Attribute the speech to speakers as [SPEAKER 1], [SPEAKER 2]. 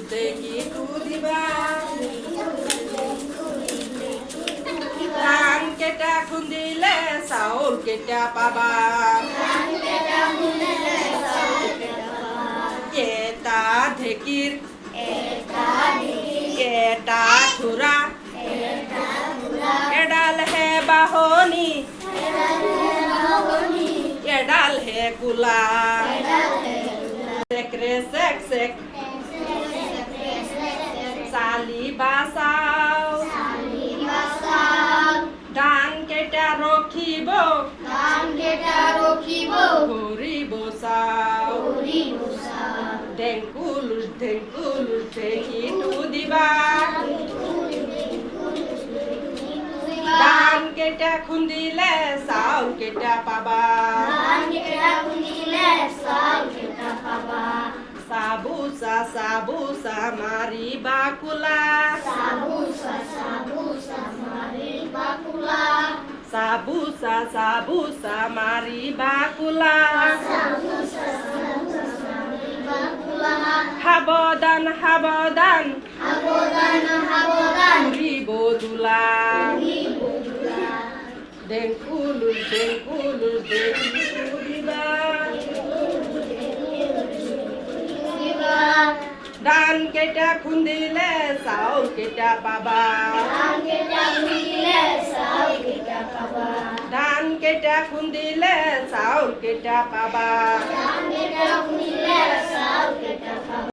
[SPEAKER 1] দেখি দিবা ধান কেটা খুন্দিলে চাউল কেটা পাবা এটা ঢেকির এটা থুরা এডাল হে বাহনি এডাল হে কুলা সেকরে সেক সেক সালি বাসাও ধান কেটা রখিব ঘুরি বসাও ঢেঙ্কুলুস ঢেকি দিবা ধান কেটা খুন্দিলে চাউল কেটা পাবা সাবুসা মারিবা কুলা সাবুসা মারিবা কুলা সাবধান উড়িব দুলা ঢেঙ্কুলুস দেখি দিবা ধান কেটা খুন্দিলে চাউল কেটা পাবা ধান কেটা খুন্দিলে চাউল কেটা পাবা